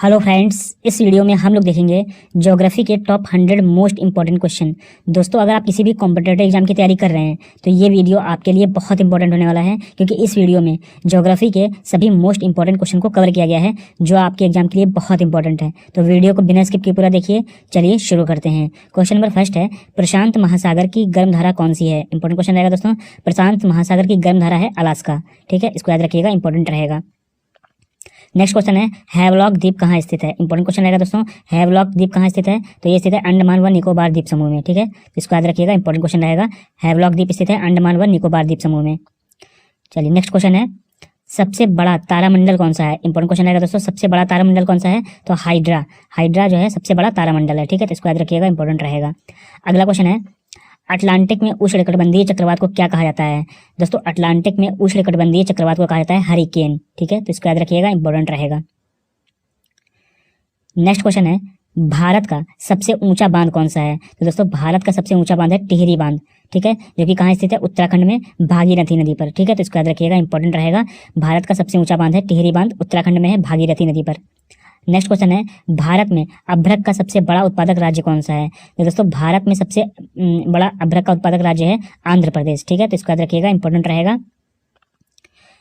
Hello friends, इस video में हम लोग देखेंगे ज्योग्राफी के टॉप 100 मोस्ट इंपॉर्टेंट क्वेश्चन। दोस्तों, अगर आप किसी भी कॉम्पिटिटिव एग्जाम की तैयारी कर रहे हैं तो ये वीडियो आपके लिए बहुत इंपॉर्टेंट होने वाला है, क्योंकि इस वीडियो में ज्योग्राफी के सभी मोस्ट इंपॉर्टेंट क्वेश्चन को कवर किया गया है जो आपके एग्जाम के लिए बहुत इंपॉर्टेंट है। तो वीडियो को बिना स्किप किए पूरा देखिए। चलिए शुरू करते हैं। क्वेश्चन नंबर फर्स्ट है, प्रशांत महासागर की गर्म धारा कौन सी है? इंपॉर्टेंट क्वेश्चन रहेगा दोस्तों। प्रशांत महासागर की गर्म धारा है अलास्का। ठीक है, इसको याद रखिएगा, इंपॉर्टेंट रहेगा। नेक्स्ट क्वेश्चन है, हैवलॉक द्वीप कहाँ स्थित है? इंपॉर्टेंट क्वेश्चन रहेगा दोस्तों। हैवलॉक द्वीप कहाँ स्थित है? तो ये स्थित है अंडमान व निकोबार द्वीप समूह में। ठीक है, इसको याद रखिएगा, इंपॉर्टेंट क्वेश्चन रहेगा। हैवलॉक द्वीप स्थित है अंडमान व निकोबार द्वीप समूह में। चलिए नेक्स्ट क्वेश्चन है, सबसे बड़ा तारामंडल कौन सा है? इंपॉर्टेंट क्वेश्चन रहेगा दोस्तों। सबसे बड़ा तारामंडल कौन सा है? तो हाइड्रा जो है सबसे बड़ा तारामंडल है। ठीक है, तो इसको याद रखिएगा, इंपॉर्टेंट रहेगा। अगला क्वेश्चन है, अटलांटिक में उष्णकटिबंधीय चक्रवात को क्या कहा जाता है? दोस्तों, अटलांटिक में उष्णकटिबंधीय चक्रवात को कहा जाता है हरिकेन। ठीक है, तो इसको याद रखिएगा, इंपॉर्टेंट रहेगा। नेक्स्ट क्वेश्चन है, भारत का सबसे ऊंचा बांध कौन सा है? तो दोस्तों, भारत का सबसे ऊंचा बांध है टिहरी बांध। ठीक है, जो कि कहाँ स्थित है? उत्तराखंड में भागीरथी नदी पर। ठीक है, तो इसको याद रखिएगा, इंपॉर्टेंट रहेगा। भारत का सबसे ऊंचा बांध है टिहरी बांध, उत्तराखंड में है, भागीरथी नदी पर। नेक्स्ट क्वेश्चन है, भारत में अभ्रक का सबसे बड़ा उत्पादक राज्य कौन सा है? तो दोस्तों, भारत में सबसे बड़ा अभ्रक का उत्पादक राज्य है आंध्र प्रदेश। ठीक है, तो इसको याद रखिएगा, इंपॉर्टेंट रहेगा।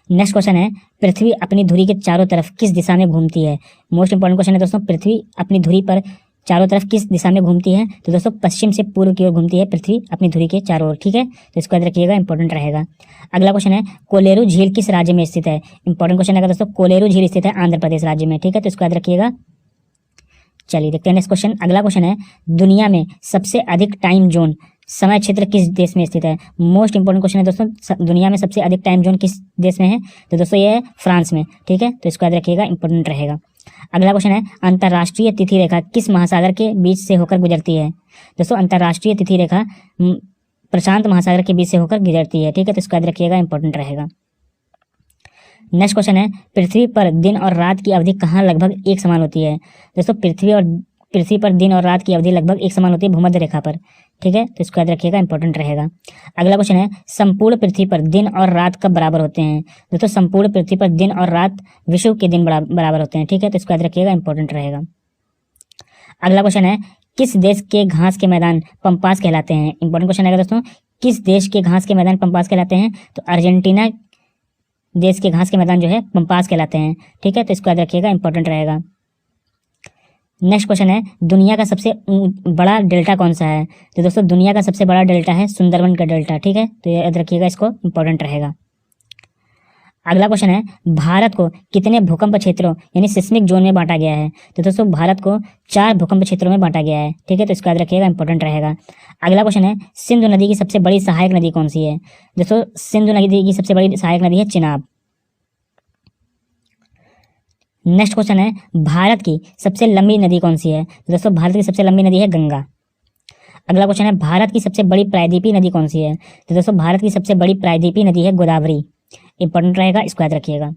नेक्स्ट क्वेश्चन है, पृथ्वी अपनी धुरी के चारों तरफ किस दिशा में घूमती है? मोस्ट इंपॉर्टेंट क्वेश्चन है दोस्तों। पृथ्वी अपनी धुरी पर चारों तरफ किस दिशा में घूमती है? तो दोस्तों, पश्चिम से पूर्व की ओर घूमती है पृथ्वी अपनी धुरी के चारों ओर। ठीक है, तो इसको याद रखिएगा, इंपॉर्टेंट रहेगा। अगला क्वेश्चन है, कोलेरू झील किस राज्य में स्थित है? इंपॉर्टेंट क्वेश्चन है दोस्तों। कोलेरू झील स्थित है आंध्र प्रदेश राज्य में। ठीक है, तो इसको याद रखिएगा। चलिए देखते हैं नेक्स्ट क्वेश्चन। अगला क्वेश्चन है, दुनिया में सबसे अधिक टाइम जोन समय क्षेत्र किस देश में स्थित है? मोस्ट इंपॉर्टेंट क्वेश्चन है दोस्तों। दुनिया में सबसे अधिक टाइम जोन किस देश में है? तो दोस्तों, ये है फ्रांस में। ठीक है, तो इसको याद रखिएगा, इंपॉर्टेंट रहेगा। अगला क्वेश्चन है, अंतर्राष्ट्रीय तिथि रेखा किस महासागर के बीच से होकर गुजरती है? दोस्तों, अंतर्राष्ट्रीय तिथि रेखा प्रशांत महासागर के बीच से होकर गुजरती है। ठीक है, तो इसको याद रखिएगा, इंपॉर्टेंट रहेगा। नेक्स्ट क्वेश्चन है, पृथ्वी पर दिन और रात की अवधि कहाँ लगभग एक समान होती है? दोस्तों, पृथ्वी पर दिन और रात की अवधि लगभग एक समान होती है भूमध्य रेखा पर। ठीक है, तो इसको याद रखिएगा, इंपॉर्टेंट रहेगा। अगला क्वेश्चन है, संपूर्ण पृथ्वी पर दिन और रात कब बराबर होते हैं? दोस्तों, संपूर्ण पृथ्वी पर दिन और रात विषुव के दिन बराबर होते हैं। ठीक है, तो इसको याद रखिएगा, इंपॉर्टेंट रहेगा। अगला क्वेश्चन है, किस देश के घास के मैदान पम्पास कहलाते हैं? इंपॉर्टेंट क्वेश्चन है दोस्तों। किस देश के घास के मैदान पम्पास कहलाते हैं? तो अर्जेंटीना देश के घास के मैदान जो है पम्पास कहलाते हैं। ठीक है, तो इसको याद रखिएगा, इंपॉर्टेंट रहेगा। नेक्स्ट क्वेश्चन है, दुनिया का सबसे बड़ा डेल्टा कौन सा है? तो दोस्तों, दुनिया का सबसे बड़ा डेल्टा है सुंदरबन का डेल्टा। ठीक है, तो याद रखिएगा, इसको इंपॉर्टेंट रहेगा। अगला क्वेश्चन है, भारत को कितने भूकंप क्षेत्रों यानी सिस्मिक जोन में बांटा गया है? तो दोस्तों, भारत को 4 भूकंप क्षेत्रों में बांटा गया है। ठीक है, तो इसको याद रखिएगा, इंपॉर्टेंट रहेगा। अगला क्वेश्चन है, सिंधु नदी की सबसे बड़ी सहायक नदी कौन सी है? दोस्तों, सिंधु नदी की सबसे बड़ी सहायक नदी है चिनाब। नेक्स्ट क्वेश्चन है, भारत की सबसे लंबी नदी कौन सी है? तो दोस्तों, भारत की सबसे लंबी नदी है गंगा। अगला क्वेश्चन है, भारत की सबसे बड़ी प्रायद्वीपीय नदी कौन सी है? तो दोस्तों, भारत की सबसे बड़ी प्रायद्वीपीय नदी है गोदावरी। इंपॉर्टेंट रहेगा, इसको याद रखिएगा।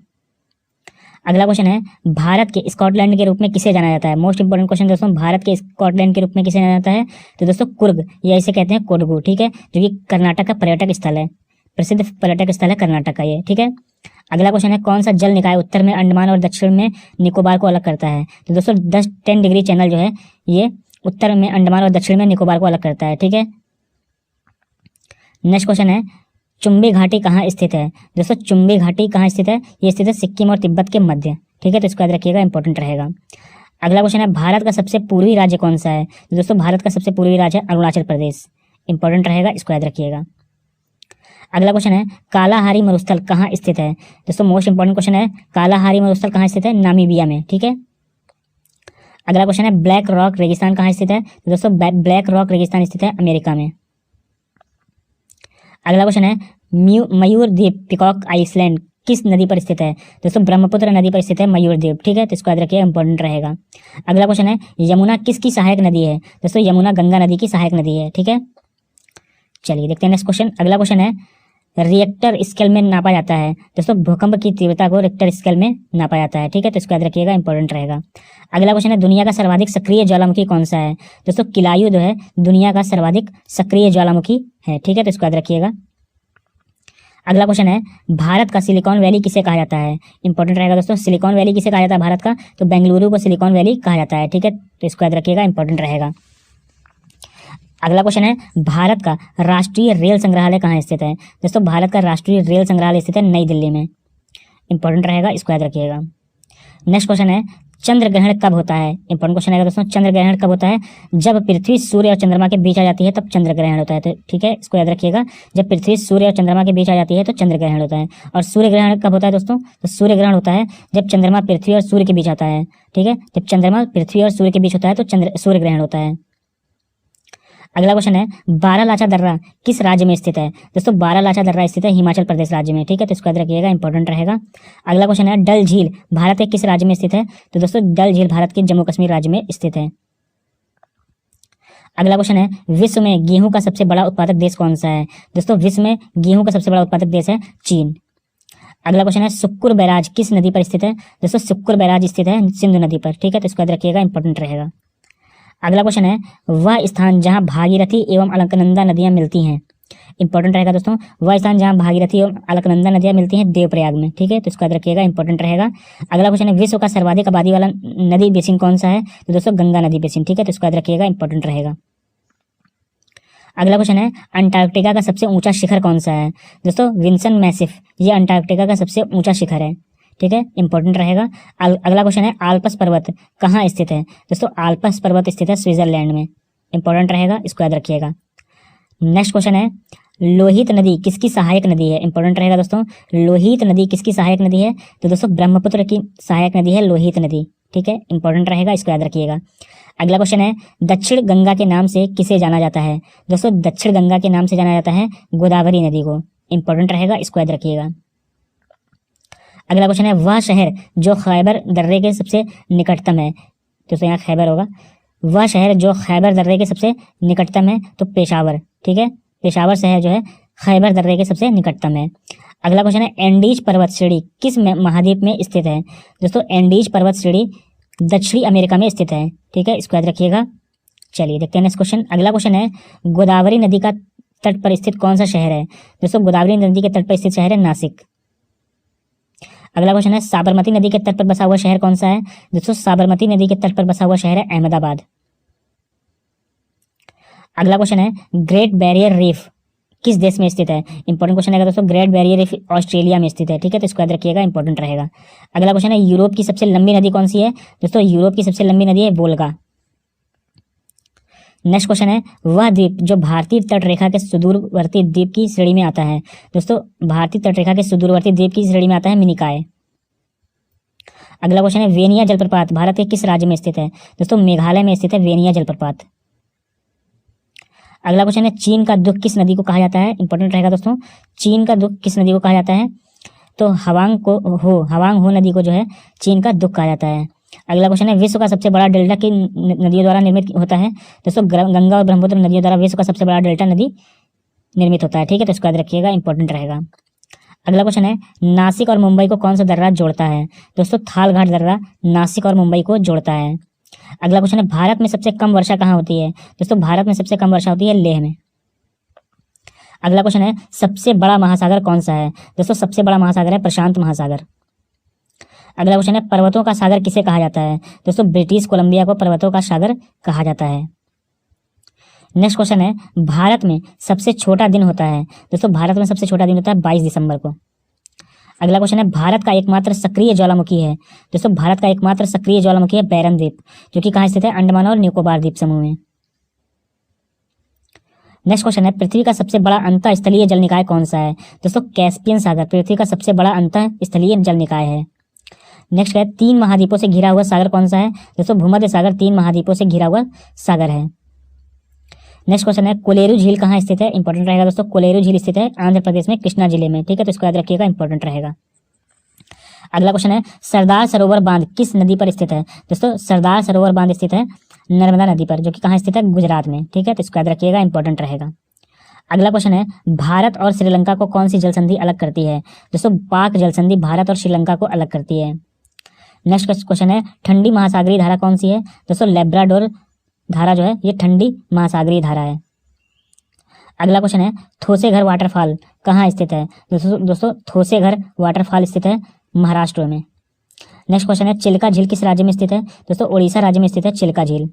अगला क्वेश्चन है, भारत के स्कॉटलैंड के रूप में किसे जाना जाता है? मोस्ट इंपॉर्टेंट क्वेश्चन दोस्तों, भारत के स्कॉटलैंड के रूप में किसे जाना जाता है? तो दोस्तों, कुर्ग या इसे कहते हैं कोडगू। ठीक है, जो कि कर्नाटक का पर्यटक स्थल है, प्रसिद्ध पर्यटक स्थल है कर्नाटक का ये। ठीक है। अगला क्वेश्चन है, कौन सा जल निकाय उत्तर में अंडमान और दक्षिण में निकोबार को अलग करता है? तो दोस्तों, 10 डिग्री चैनल जो है ये उत्तर में अंडमान और दक्षिण में निकोबार को अलग करता है। ठीक है। नेक्स्ट क्वेश्चन है, चुंबी घाटी कहाँ स्थित है? दोस्तों, चुंबी घाटी कहाँ स्थित है? ये स्थित है सिक्किम और तिब्बत के मध्य। ठीक है, तो इसको याद रखिएगा, इंपॉर्टेंट रहेगा। अगला क्वेश्चन है, भारत का सबसे पूर्वी राज्य कौन सा है? तो दोस्तों, भारत का सबसे पूर्वी राज्य है अरुणाचल प्रदेश। इंपॉर्टेंट रहेगा, इसको याद रखिएगा। अगला क्वेश्चन है, कालाहारी मरुस्थल कहाँ स्थित है? दोस्तों, मोस्ट इंपॉर्टेंट क्वेश्चन है, कालाहारी मरुस्थल कहाँ स्थित है? नामीबिया में। ठीक है। अगला क्वेश्चन है, ब्लैक रॉक रेगिस्तान कहाँ स्थित है? तो दोस्तों, ब्लैक रॉक रेगिस्तान स्थित है अमेरिका में। अगला क्वेश्चन है, मयूर द्वीप पिकॉक आइसलैंड किस नदी पर स्थित है? दोस्तों, ब्रह्मपुत्र नदी पर स्थित है मयूर द्वीप। ठीक है, तो इसको याद रखिएगा, इंपॉर्टेंट रहेगा। अगला क्वेश्चन है, यमुना किसकी सहायक नदी है? दोस्तों, यमुना गंगा नदी की सहायक नदी है। ठीक है। चलिए देखते हैं नेक्स्ट क्वेश्चन। अगला क्वेश्चन है, रिएक्टर स्केल में नापा जाता है? दोस्तों, भूकंप की तीव्रता को रिएक्टर स्केल में नापा जाता है। ठीक है, तो इसको याद रखिएगा, इंपॉर्टेंट रहेगा। अगला क्वेश्चन है, दुनिया का सर्वाधिक सक्रिय ज्वालामुखी कौन सा है? दोस्तों, किलायु जो है दुनिया का सर्वाधिक सक्रिय ज्वालामुखी है। ठीक है, तो इसको याद रखिएगा। अगला क्वेश्चन है, भारत का सिलिकॉन वैली किसे कहा जाता है? इंपॉर्टेंट रहेगा दोस्तों, सिलिकॉन वैली किसे कहा जाता है भारत का? तो बेंगलुरु को सिलिकॉन वैली कहा जाता है, ठीक है, तो इसको याद रखिएगा, इंपॉर्टेंट रहेगा। अगला क्वेश्चन है, भारत का राष्ट्रीय रेल संग्रहालय कहाँ स्थित है? दोस्तों भारत का राष्ट्रीय रेल संग्रहालय स्थित है नई दिल्ली में, इंपॉर्टेंट रहेगा, इसको याद रखिएगा। नेक्स्ट क्वेश्चन है, चंद्र ग्रहण कब होता है? इंपॉर्टेंट क्वेश्चन है दोस्तों, चंद्र ग्रहण कब होता है? जब पृथ्वी सूर्य और चंद्रमा के बीच आ जाती है तब चंद्र ग्रहण होता है, तो ठीक है, इसको याद रखिएगा, जब पृथ्वी सूर्य और चंद्रमा के बीच आ जाती है तो चंद्र ग्रहण होता है। और सूर्य ग्रहण कब होता है दोस्तों? तो सूर्य ग्रहण होता है जब चंद्रमा पृथ्वी और सूर्य के बीच आता है, ठीक है, जब चंद्रमा पृथ्वी और सूर्य के बीच होता है तो सूर्य ग्रहण होता है। अगला क्वेश्चन है, बारालाचा दर्रा किस राज्य में स्थित है? दोस्तों बारालाचा दर्रा स्थित है हिमाचल प्रदेश राज्य में, ठीक है, तो इसको याद रखिएगा, इंपॉर्टेंट रहेगा। अगला क्वेश्चन है, डल झील भारत के किस राज्य में स्थित है? तो दोस्तों डल झील भारत के जम्मू कश्मीर राज्य में स्थित है। अगला क्वेश्चन है, विश्व में गेहूं का सबसे बड़ा उत्पादक देश कौन सा है? दोस्तों विश्व में गेहूं का सबसे बड़ा उत्पादक देश है चीन। अगला क्वेश्चन है, सुक्कुर बैराज किस नदी पर स्थित है? दोस्तों सुक्कुर बैराज स्थित है सिंधु नदी पर, ठीक है, तो इसको याद रखिएगा, इंपॉर्टेंट रहेगा। अगला क्वेश्चन है, वह स्थान जहां भागीरथी एवं अलकनंदा नदियां मिलती हैं? इंपॉर्टेंट रहेगा दोस्तों, वह स्थान जहां भागीरथी एवं अलकनंदा नदियां मिलती हैं देवप्रयाग में, ठीक है, तो इसको याद रखिएगा, इंपॉर्टेंट रहेगा। अगला क्वेश्चन है, विश्व का सर्वाधिक आबादी वाला नदी बेसिन कौन सा है? तो दोस्तों गंगा नदी बेसिन, ठीक है, तो इसको याद रखिएगा, इंपॉर्टेंट रहेगा। अगला क्वेश्चन है, अंटार्कटिका का सबसे ऊंचा शिखर कौन सा है? दोस्तों विंसन मैसिफ, ये अंटार्कटिका का सबसे ऊंचा शिखर है, ठीक है, इंपॉर्टेंट रहेगा। अगला क्वेश्चन है, आल्प्स पर्वत कहाँ स्थित है? दोस्तों आल्प्स पर्वत स्थित है स्विट्जरलैंड में, इंपॉर्टेंट रहेगा, इसको याद रखिएगा। नेक्स्ट क्वेश्चन है, लोहित नदी किसकी सहायक नदी है? इंपॉर्टेंट रहेगा दोस्तों, लोहित नदी किसकी सहायक नदी है? तो दोस्तों ब्रह्मपुत्र की सहायक नदी है लोहित नदी, ठीक है, इंपॉर्टेंट रहेगा, इसको याद रखिएगा। अगला क्वेश्चन है, दक्षिण गंगा के नाम से किसे जाना जाता है? दोस्तों दक्षिण गंगा के नाम से जाना जाता है गोदावरी नदी को, इंपॉर्टेंट रहेगा, इसको याद रखिएगा। अगला क्वेश्चन है, वह शहर जो खैबर दर्रे के सबसे निकटतम है? दोस्तों यहाँ खैबर होगा, वह शहर जो खैबर दर्रे के सबसे निकटतम है तो पेशावर, ठीक है, पेशावर शहर जो है खैबर दर्रे के सबसे निकटतम है। अगला क्वेश्चन है, एंडीज पर्वत श्रेणी किस महाद्वीप में स्थित है? दोस्तों एंडीज पर्वत श्रेणी दक्षिणी अमेरिका में स्थित है, ठीक है, इसको याद रखिएगा। चलिए देखते हैं नेक्स्ट क्वेश्चन। अगला क्वेश्चन है, गोदावरी नदी का तट पर स्थित कौन सा शहर है? दोस्तों गोदावरी नदी के तट पर स्थित शहर है नासिक। अगला क्वेश्चन है, साबरमती नदी के तट पर बसा हुआ शहर कौन सा है? दोस्तों साबरमती नदी के तट पर बसा हुआ शहर है अहमदाबाद। अगला क्वेश्चन है, ग्रेट बैरियर रीफ किस देश में स्थित है? इंपॉर्टेंट क्वेश्चन है दोस्तों, ग्रेट बैरियर रीफ ऑस्ट्रेलिया में स्थित है, ठीक है, तो इसको याद रखिएगा, इंपॉर्टेंट रहेगा। अगला क्वेश्चन है, यूरोप की सबसे लंबी नदी कौन सी है? दोस्तों यूरोप की सबसे लंबी नदी है वोल्गा। नेक्स्ट क्वेश्चन है, वह द्वीप जो भारतीय तट रेखा के सुदूरवर्ती द्वीप की श्रेणी में आता है? दोस्तों भारतीय तट रेखा के सुदूरवर्ती द्वीप की श्रेणी में आता है मिनिकॉय। अगला क्वेश्चन है, वेनिया जलप्रपात भारत के किस राज्य में स्थित है? दोस्तों मेघालय में स्थित है वेनिया जलप्रपात। अगला क्वेश्चन है, चीन का दुख किस नदी को कहा जाता है? इंपॉर्टेंट रहेगा दोस्तों, चीन का दुख किस नदी को कहा जाता है? तो हवांग हो नदी को जो है चीन का दुख कहा जाता है। अगला क्वेश्चन है, विश्व का सबसे बड़ा डेल्टा किन नदियों द्वारा निर्मित होता है? दोस्तों गंगा और ब्रह्मपुत्र नदियों द्वारा विश्व का सबसे बड़ा डेल्टा नदी निर्मित होता है, ठीक है, तो इसको याद रखिएगा, इंपॉर्टेंट रहेगा। अगला क्वेश्चन है, नासिक और मुंबई को कौन सा दर्रा जोड़ता है? दोस्तों थालघाट दर्रा नासिक और मुंबई को जोड़ता है। अगला क्वेश्चन है, भारत में सबसे कम वर्षा कहाँ होती है? दोस्तों भारत में सबसे कम वर्षा होती है लेह में। अगला क्वेश्चन है, सबसे बड़ा महासागर कौन सा है? दोस्तों सबसे बड़ा महासागर है प्रशांत महासागर। अगला क्वेश्चन है, पर्वतों का सागर किसे कहा जाता है? दोस्तों ब्रिटिश कोलंबिया को पर्वतों का सागर कहा जाता है। नेक्स्ट क्वेश्चन है, भारत में सबसे छोटा दिन होता है? दोस्तों भारत में सबसे छोटा दिन होता है 22 दिसंबर को। अगला क्वेश्चन है, भारत का एकमात्र सक्रिय ज्वालामुखी है? दोस्तों भारत का एकमात्र सक्रिय ज्वालामुखी है बैरन द्वीप, जो कि कहाँ स्थित है? अंडमान और निकोबार द्वीप समूह में। नेक्स्ट क्वेश्चन है, पृथ्वी का सबसे बड़ा अंतःस्थलीय जल निकाय कौन सा है? दोस्तों कैस्पियन सागर पृथ्वी का सबसे बड़ा अंतःस्थलीय जल निकाय है। नेक्स्ट है, 3 महाद्वीपों से घिरा हुआ सागर कौन सा है? दोस्तों भूमध्य सागर 3 महाद्वीपों से घिरा हुआ सागर है। नेक्स्ट क्वेश्चन है, कोलेरू झील कहाँ स्थित है? इंपॉर्टेंट रहेगा दोस्तों, कोलेरू झील स्थित है आंध्र प्रदेश में कृष्णा जिले में, ठीक है, तो इसको याद रखिएगा, इंपॉर्टेंट रहेगा। अगला क्वेश्चन है, सरदार सरोवर बांध किस नदी पर स्थित है? दोस्तों सरदार सरोवर बांध स्थित है नर्मदा नदी पर, जो कि कहाँ स्थित है? गुजरात में, ठीक है, तो इसको याद रखिएगा, इंपॉर्टेंट रहेगा। अगला क्वेश्चन है, भारत और श्रीलंका को कौन सी जल संधि अलग करती है? दोस्तों पाक जल संधि भारत और श्रीलंका को अलग करती है। नेक्स्ट क्वेश्चन है, ठंडी महासागरीय धारा कौन सी है? दोस्तों लेब्राडोर धारा जो है ये ठंडी महासागरीय धारा है। अगला क्वेश्चन है थोसेघर वाटरफॉल कहाँ स्थित है? दोस्तों थोसेघर वाटरफॉल स्थित है महाराष्ट्र में। नेक्स्ट क्वेश्चन है चिल्का झील किस राज्य में स्थित है? दोस्तों उड़ीसा राज्य में स्थित है चिल्का झील।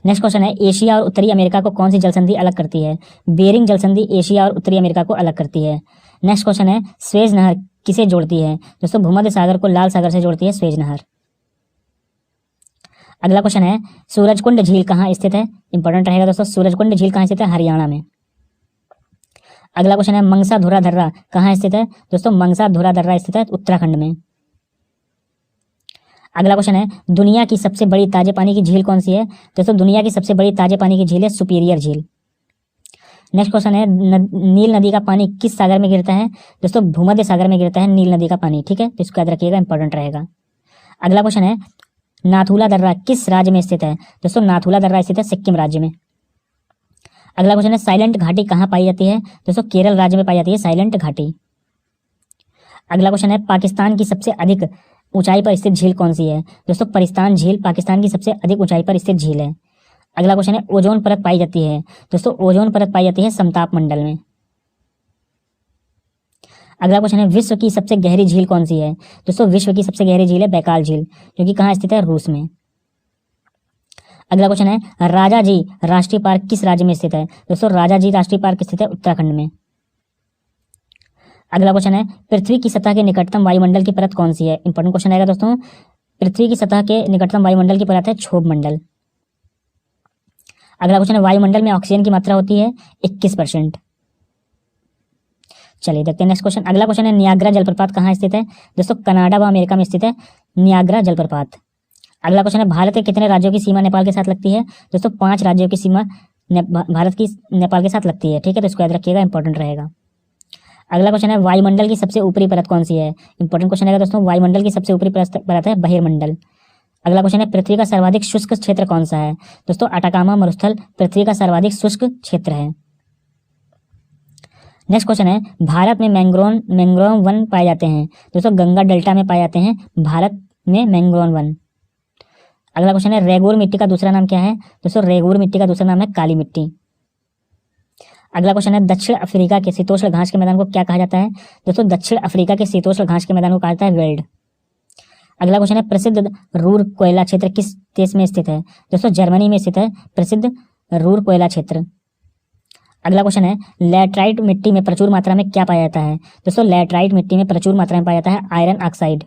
नेक्स्ट क्वेश्चन है एशिया और उत्तरी अमेरिका को कौन सी जलसंधि अलग करती है? बेरिंग जलसंधि एशिया और उत्तरी अमेरिका को अलग करती है। नेक्स्ट क्वेश्चन है स्वेज नहर किसे जोड़ती है? दोस्तों भूमध्य सागर को लाल सागर से जोड़ती है स्वेज नहर। अगला क्वेश्चन है सूरजकुंड झील कहाँ स्थित है? इंपॉर्टेंट रहेगा दोस्तों, सूरजकुंड झील कहाँ स्थित है? हरियाणा में। अगला क्वेश्चन है मंगसा धुरा दर्रा कहाँ स्थित है? दोस्तों मंगसा धुरा दर्रा स्थित है उत्तराखंड में। अगला क्वेश्चन है दुनिया की सबसे बड़ी ताजे पानी की झील कौन सी है? दोस्तों दुनिया की सबसे बड़ी ताजे पानी की झील है सुपीरियर झील। नेक्स्ट क्वेश्चन है नील नदी का पानी किस सागर में गिरता है? दोस्तों भूमध्य सागर में गिरता है नील नदी का पानी, ठीक है, तो इसको याद रखिएगा, इंपॉर्टेंट रहेगा। अगला क्वेश्चन है नाथुला दर्रा किस राज्य में स्थित है? दोस्तों नाथुला दर्रा स्थित है सिक्किम राज्य में। अगला क्वेश्चन है साइलेंट घाटी कहाँ पाई जाती है? दोस्तों केरल राज्य में पाई जाती है साइलेंट घाटी। अगला क्वेश्चन है पाकिस्तान की सबसे अधिक ऊंचाई पर स्थित झील कौन सी है? दोस्तों परिस्तान झील पाकिस्तान की सबसे अधिक ऊंचाई पर स्थित झील है। अगला क्वेश्चन है ओजोन परत पाई जाती है? दोस्तों ओजोन परत पाई जाती है समताप मंडल में। अगला क्वेश्चन है विश्व की सबसे गहरी झील कौन सी है? दोस्तों विश्व की सबसे गहरी झील है बैकाल झील, जो कि कहाँ स्थित है? रूस में। अगला क्वेश्चन है राजा जी राष्ट्रीय पार्क किस राज्य में स्थित है? दोस्तों राजा जी राष्ट्रीय पार्क स्थित है उत्तराखंड में। अगला क्वेश्चन है पृथ्वी की सतह के निकटतम वायुमंडल की परत कौन सी है? इंपॉर्टेंट क्वेश्चन आएगा दोस्तों। पृथ्वी की सतह के निकटतम वायुमंडल की परत है क्षोभ मंडल। अगला क्वेश्चन है वायुमंडल में ऑक्सीजन की मात्रा होती है 21%। चलिए देखते हैं नेक्स्ट क्वेश्चन। अगला क्वेश्चन है नियाग्रा जलप्रपात कहाँ स्थित है? दोस्तों कनाडा व अमेरिका में स्थित है नियाग्रा जलप्रपात। अगला क्वेश्चन है भारत के कितने राज्यों की सीमा नेपाल के साथ लगती है? दोस्तों 5 राज्यों की सीमा भारत की नेपाल के साथ लगती है, ठीक है, तो इसको याद रखिएगा, इंपॉर्टेंट रहेगा। अगला क्वेश्चन है वायुमंडल की सबसे ऊपरी परत कौन सी है? इंपॉर्टेंट क्वेश्चन है दोस्तों, वायुमंडल की सबसे ऊपरी परत है बहिर्मंडल। अगला क्वेश्चन है पृथ्वी का सर्वाधिक शुष्क क्षेत्र कौन सा है? दोस्तों अटाकामा मरुस्थल पृथ्वी का सर्वाधिक शुष्क क्षेत्र है। नेक्स्ट क्वेश्चन है भारत में मैंग्रोव वन पाए जाते हैं? दोस्तों गंगा डेल्टा में पाए जाते हैं भारत में मैंग्रोव वन। अगला क्वेश्चन है रेगूर मिट्टी का दूसरा नाम क्या है? दोस्तों रेगूर मिट्टी का दूसरा नाम है काली मिट्टी। अगला क्वेश्चन है दक्षिण अफ्रीका के शीतोष्ण घास के मैदान को क्या कहा जाता है? दोस्तों दक्षिण अफ्रीका के शीतोष्ण घास के मैदान को कहा जाता है वेल्ड। अगला क्वेश्चन है प्रसिद्ध रूर कोयला क्षेत्र किस देश में स्थित है? दोस्तों जर्मनी में स्थित है प्रसिद्ध रूर कोयला क्षेत्र। अगला क्वेश्चन है लैटराइट मिट्टी में प्रचुर मात्रा में क्या पाया जाता है? दोस्तों लैटराइट मिट्टी में प्रचुर मात्रा में पाया जाता है आयरन ऑक्साइड।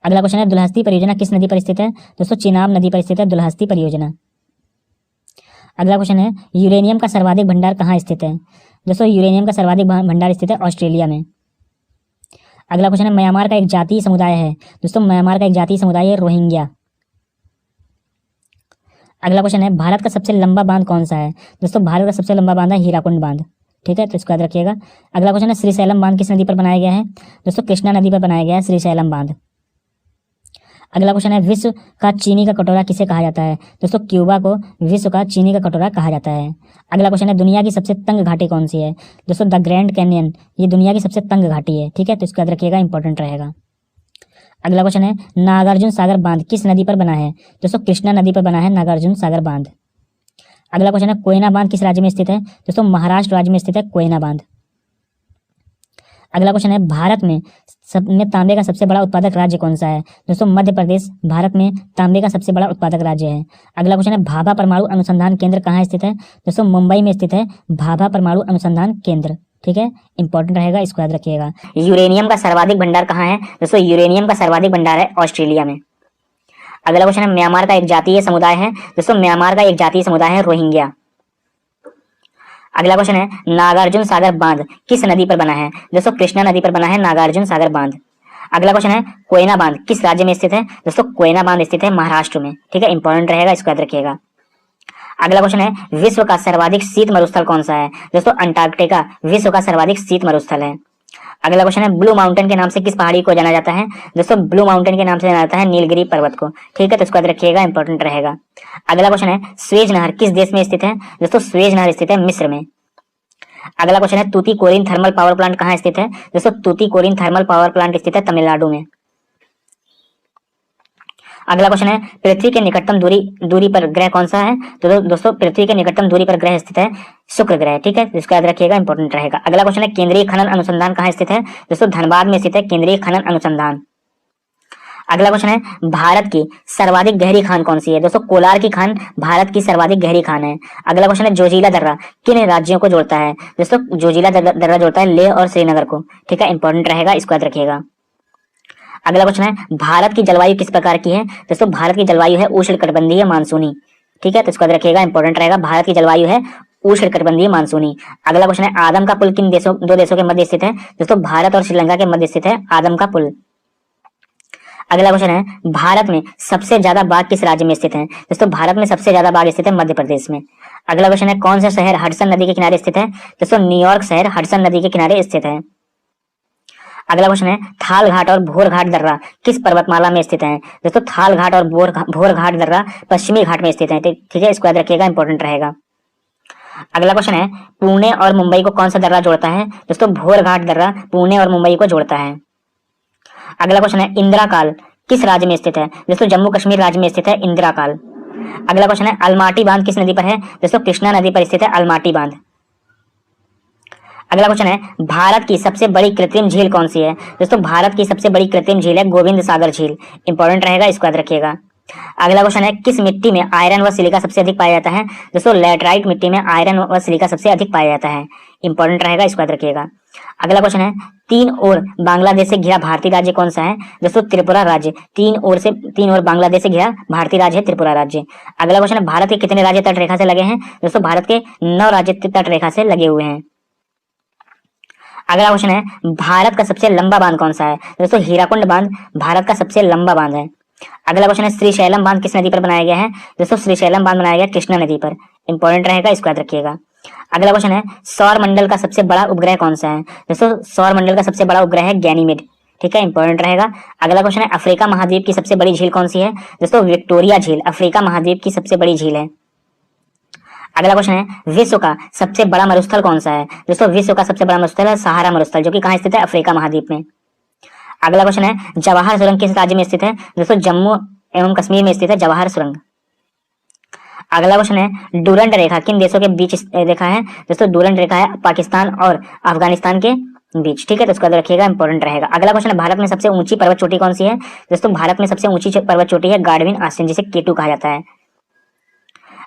अगला क्वेश्चन है दुल्हस्ती परियोजना किस नदी पर स्थित है? दोस्तों चिनाब नदी पर स्थित है दुल्हस्ती परियोजना। अगला क्वेश्चन है यूरेनियम का सर्वाधिक भंडार कहाँ स्थित है? दोस्तों यूरेनियम का सर्वाधिक भंडार स्थित है ऑस्ट्रेलिया में। अगला क्वेश्चन है म्यांमार का एक जातीय समुदाय है? दोस्तों म्यांमार का एक जातीय समुदाय है रोहिंग्या। अगला क्वेश्चन है भारत का सबसे लंबा बांध कौन सा है? दोस्तों भारत का सबसे लंबा बांध है हीराकुंड बांध, ठीक है, तो इसको याद रखिएगा। अगला क्वेश्चन है श्रीशैलम बांध किस नदी पर बनाया गया है? दोस्तों कृष्णा नदी पर बनाया गया है श्रीशैलम बांध। अगला क्वेश्चन है विश्व का चीनी का कटोरा किसे कहा जाता है? दोस्तों क्यूबा को विश्व का चीनी का कटोरा कहा जाता है। अगला क्वेश्चन है दुनिया की सबसे तंग घाटी कौन सी है? दोस्तों द ग्रैंड कैनियन, ये दुनिया की सबसे तंग घाटी है, ठीक है, तो इसको याद रखिएगा, इंपॉर्टेंट रहेगा। अगला क्वेश्चन है नागार्जुन सागर बांध किस नदी पर बना है? दोस्तों कृष्णा नदी पर बना है नागार्जुन सागर बांध। अगला क्वेश्चन है कोयना बांध किस राज्य में स्थित है? दोस्तों महाराष्ट्र राज्य में स्थित है कोयना बांध। अगला क्वेश्चन है भारत में तांबे का सबसे बड़ा उत्पादक राज्य कौन सा है? दोस्तों मध्य प्रदेश भारत में तांबे का सबसे बड़ा उत्पादक राज्य है। अगला क्वेश्चन है भाभा परमाणु अनुसंधान केंद्र कहाँ स्थित है? दोस्तों मुंबई में स्थित है भाभा परमाणु अनुसंधान केंद्र, ठीक है, इंपॉर्टेंट रहेगा, इसको याद रखिएगा। यूरेनियम का सर्वाधिक भंडार कहाँ है? दोस्तों यूरेनियम का सर्वाधिक भंडार है ऑस्ट्रेलिया में। अगला क्वेश्चन है म्यांमार का एक जातीय समुदाय है? दोस्तों म्यांमार का एक जातीय समुदाय है रोहिंग्या। अगला क्वेश्चन है नागार्जुन सागर बांध किस नदी पर बना है? दोस्तों कृष्णा नदी पर बना है नागार्जुन सागर बांध। अगला क्वेश्चन है कोयना बांध किस राज्य में स्थित है? दोस्तों कोयना बांध स्थित है महाराष्ट्र में, ठीक है, इंपॉर्टेंट रहेगा, इसको याद रखिएगा। अगला क्वेश्चन है विश्व का सर्वाधिक शीत मरुस्थल कौन सा है? दोस्तों अंटार्कटिका विश्व का सर्वाधिक शीत मरुस्थल है। अगला क्वेश्चन है ब्लू माउंटेन के नाम से किस पहाड़ी को जाना जाता है? दोस्तों ब्लू माउंटेन के नाम से जाना जाता है नीलगिरी पर्वत को, ठीक है, तो इसको याद रखिएगा, इंपॉर्टेंट रहेगा। अगला क्वेश्चन है स्वेज नहर किस देश में स्थित है? दोस्तों स्वेज नहर स्थित है मिस्र में। अगला क्वेश्चन है तूतीकोरिन थर्मल पावर प्लांट कहाँ स्थित है? दोस्तों तूतीकोरिन थर्मल पावर प्लांट स्थित है तमिलनाडु में। अगला क्वेश्चन है पृथ्वी के निकटतम दूरी पर ग्रह कौन सा है? तो दोस्तों पृथ्वी के निकटतम दूरी पर ग्रह स्थित है शुक्र ग्रह, ठीक है, इसको याद रखिएगा, इंपॉर्टेंट रहेगा। अगला क्वेश्चन है केंद्रीय खनन अनुसंधान कहाँ स्थित है? दोस्तों धनबाद में स्थित है केंद्रीय खनन अनुसंधान। अगला क्वेश्चन है भारत की सर्वाधिक गहरी खान कौन सी है? दोस्तों कोलार की खान भारत की सर्वाधिक गहरी खान है। अगला क्वेश्चन है जोजिला दर्रा किन राज्यों को जोड़ता है? दोस्तों जोजिला दर्रा जोड़ता है लेह और श्रीनगर को, ठीक है, इंपॉर्टेंट रहेगा, इसको याद रखिएगा। अगला क्वेश्चन है भारत की जलवायु किस प्रकार की है? दोस्तों भारत की जलवायु है उष्णकटिबंधीय मानसूनी, ठीक है, तो इसको याद रखिएगा, इंपॉर्टेंट रहेगा, भारत की जलवायु है उष्णकटिबंधीय मानसूनी। अगला क्वेश्चन है आदम का पुल किन दो देशों के मध्य स्थित है? दोस्तों भारत और श्रीलंका के मध्य स्थित है आदम का पुल। अगला क्वेश्चन है भारत में सबसे ज्यादा बाघ किस राज्य में स्थित है? दोस्तों भारत में सबसे ज्यादा बाघ स्थित है मध्य प्रदेश में। अगला क्वेश्चन है कौन सा शहर हडसन नदी के किनारे स्थित है? दोस्तों न्यूयॉर्क शहर हडसन नदी के किनारे स्थित है। अगला क्वेश्चन है थाल घाट और भोर घाट दर्रा किस पर्वतमाला में स्थित है? दोस्तों थाल घाट और भोर घाट दर्रा पश्चिमी घाट में स्थित है, ठीक है, इसको याद रखिएगा, इंपॉर्टेंट रहेगा। अगला क्वेश्चन है पुणे और मुंबई को कौन सा दर्रा जोड़ता है? दोस्तों भोर घाट दर्रा पुणे और मुंबई को जोड़ता है। अगला क्वेश्चन है इंदिरा काल किस राज्य में स्थित है? दोस्तों जम्मू कश्मीर राज्य में स्थित है इंदिरा काल। अगला क्वेश्चन है अलमाटी बांध किस नदी पर है? दोस्तों कृष्णा नदी पर स्थित है अलमाटी बांध। अगला क्वेश्चन है भारत की सबसे बड़ी कृत्रिम झील कौन सी है? दोस्तों भारत की सबसे बड़ी कृत्रिम झील है गोविंद सागर झील, इंपॉर्टेंट रहेगा, इसको याद रखिएगा। अगला क्वेश्चन है किस मिट्टी में आयरन व सिलिका सबसे अधिक पाया जाता है? दोस्तों लैटराइट मिट्टी में आयरन व सिलिका सबसे अधिक पाया जाता है, इंपॉर्टेंट रहेगा, इसको याद रखिएगा। अगला क्वेश्चन है तीन ओर बांग्लादेश से घिरा भारतीय राज्य कौन सा है? दोस्तों त्रिपुरा राज्य, तीन ओर बांग्लादेश से घिरा भारतीय राज्य है त्रिपुरा राज्य। अगला क्वेश्चन है भारत के कितने राज्य तट रेखा से लगे हैं? दोस्तों भारत के 9 राज्य तट रेखा से लगे हुए हैं। अगला क्वेश्चन है भारत का सबसे लंबा बांध कौन सा है? दोस्तों हीराकुंड बांध भारत का सबसे लंबा बांध है। अगला क्वेश्चन है श्रीशैलम बांध किस नदी पर बनाया गया है? दोस्तों श्रीशैलम बांध बनाया गया कृष्णा नदी पर, इंपॉर्टेंट रहेगा, इसको याद रखिएगा। अगला क्वेश्चन है सौर मंडल का सबसे बड़ा उपग्रह कौन सा है? दोस्तों सौर मंडल का सबसे बड़ा उपग्रह है गैनीमेड, ठीक है, इंपॉर्टेंट रहेगा। अगला क्वेश्चन है अफ्रीका महाद्वीप की सबसे बड़ी झील कौन सी है? दोस्तों विक्टोरिया झील अफ्रीका महाद्वीप की सबसे बड़ी झील है। अगला क्वेश्चन है विश्व का सबसे बड़ा मरुस्थल कौन सा है? दोस्तों विश्व का सबसे बड़ा मरुस्थल है सहारा मरुस्थल, जो कि कहाँ स्थित है? अफ्रीका महाद्वीप में। अगला क्वेश्चन है जवाहर सुरंग किस राज्य में स्थित है? दोस्तों जम्मू एवं कश्मीर में स्थित है जवाहर सुरंग। अगला क्वेश्चन है डूरंड रेखा किन देशों के बीच रेखा है? दोस्तों डूरंड रेखा है पाकिस्तान और अफगानिस्तान के बीच, ठीक है, तो इसको याद रखिएगा, इंपॉर्टेंट रहेगा। अगला क्वेश्चन है भारत में सबसे ऊंची पर्वत चोटी कौन सी है? दोस्तों भारत में सबसे ऊंची पर्वत चोटी है गाडविन आस्टीन, जिसे केटू कहा जाता है।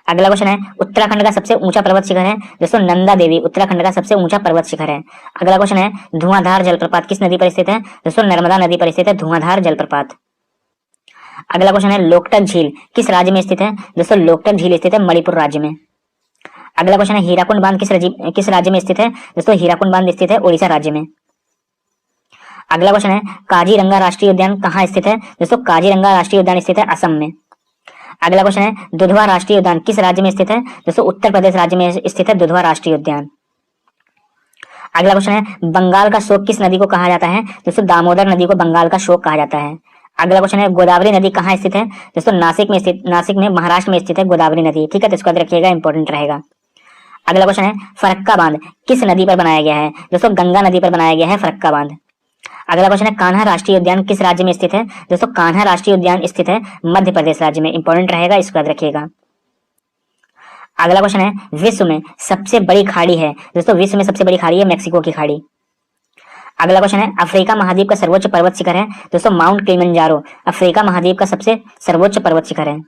अगला क्वेश्चन है उत्तराखंड का सबसे ऊंचा पर्वत शिखर है? दोस्तों नंदा देवी उत्तराखंड का सबसे ऊंचा पर्वत शिखर है। अगला क्वेश्चन है धुआंधार जलप्रपात किस नदी पर स्थित है? दोस्तों नर्मदा नदी पर स्थित है धुआंधार जलप्रपात। अगला क्वेश्चन है लोकटक झील किस राज्य में स्थित है? दोस्तों लोकटक झील स्थित है मणिपुर राज्य में। अगला क्वेश्चन है हीराकुंड बांध किस राज्य में स्थित है? दोस्तों हीराकुंड बांध स्थित है ओडिशा राज्य में। अगला क्वेश्चन है काजीरंगा राष्ट्रीय उद्यान कहाँ स्थित है? दोस्तों काजीरंगा राष्ट्रीय उद्यान स्थित है असम में। अगला क्वेश्चन है दुधवा राष्ट्रीय उद्यान किस राज्य में स्थित है? दोस्तों उत्तर प्रदेश राज्य में स्थित है दुधवा राष्ट्रीय उद्यान। अगला क्वेश्चन है बंगाल का शोक किस नदी को कहा जाता है? दोस्तों दामोदर नदी को बंगाल का शोक कहा जाता है। अगला क्वेश्चन है गोदावरी नदी कहाँ स्थित है? दोस्तों नासिक में महाराष्ट्र में स्थित है गोदावरी नदी, ठीक है, तो इसको याद रखिएगा, इंपॉर्टेंट रहेगा। अगला क्वेश्चन है फरक्का बांध किस नदी पर बनाया गया है? दोस्तों गंगा नदी पर बनाया गया है फरक्का बांध। अगला क्वेश्चन है कान्हा राष्ट्रीय उद्यान किस राज्य में स्थित है? दोस्तों कान्हा राष्ट्रीय उद्यान स्थित है मध्य प्रदेश राज्य में, इंपॉर्टेंट रहेगा, इसको याद रखिएगा। अगला क्वेश्चन है विश्व में सबसे बड़ी खाड़ी है? दोस्तों विश्व में सबसे बड़ी खाड़ी है मेक्सिको की खाड़ी। अगला क्वेश्चन है अफ्रीका महाद्वीप का सर्वोच्च पर्वत शिखर है? दोस्तों माउंट किलिमंजारो अफ्रीका महाद्वीप का सबसे सर्वोच्च पर्वत शिखर है।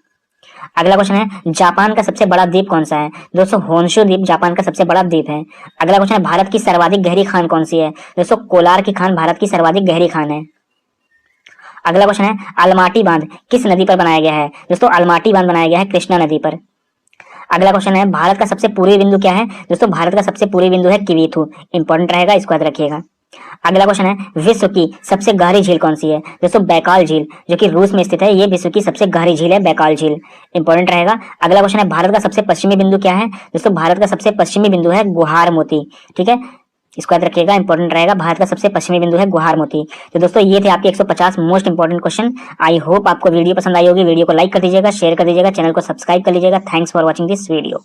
अगला क्वेश्चन है जापान का सबसे बड़ा द्वीप कौन सा है? दोस्तों होन्शु द्वीप जापान का सबसे बड़ा द्वीप है। अगला क्वेश्चन है भारत की सर्वाधिक गहरी खान कौन सी है? दोस्तों कोलार की खान भारत की सर्वाधिक गहरी खान है। अगला क्वेश्चन है अलमाटी बांध किस नदी पर बनाया गया है? दोस्तों अलमाटी बांध बनाया गया है कृष्णा नदी पर। अगला क्वेश्चन है भारत का सबसे पूर्वी बिंदु क्या है? दोस्तों भारत का सबसे पूर्वी बिंदु है किवीथू, इंपॉर्टेंट रहेगा, इसको याद रखिएगा। अगला क्वेश्चन है विश्व की सबसे गहरी झील कौन सी है? दोस्तों बैकाल झील, जो कि रूस में स्थित है, ये विश्व की सबसे गहरी झील है बैकाल झील, इंपॉर्टेंट रहेगा। अगला क्वेश्चन है भारत का सबसे पश्चिमी बिंदु क्या है? दोस्तों भारत का सबसे पश्चिमी बिंदु है गुहार मोती, ठीक है, इसको याद रखिएगा, इंपॉर्टेंट रहेगा, भारत का सबसे पश्चिमी बिंदु है गुहार मोती। तो दोस्तों ये थे आपके 150 most important question. I hope आपको वीडियो पसंद आई होगी। वीडियो को लाइक कर दीजिएगा, शेयर कर दीजिएगा, चैनल को सब्सक्राइब कर लीजिएगा। Thanks for watching this video.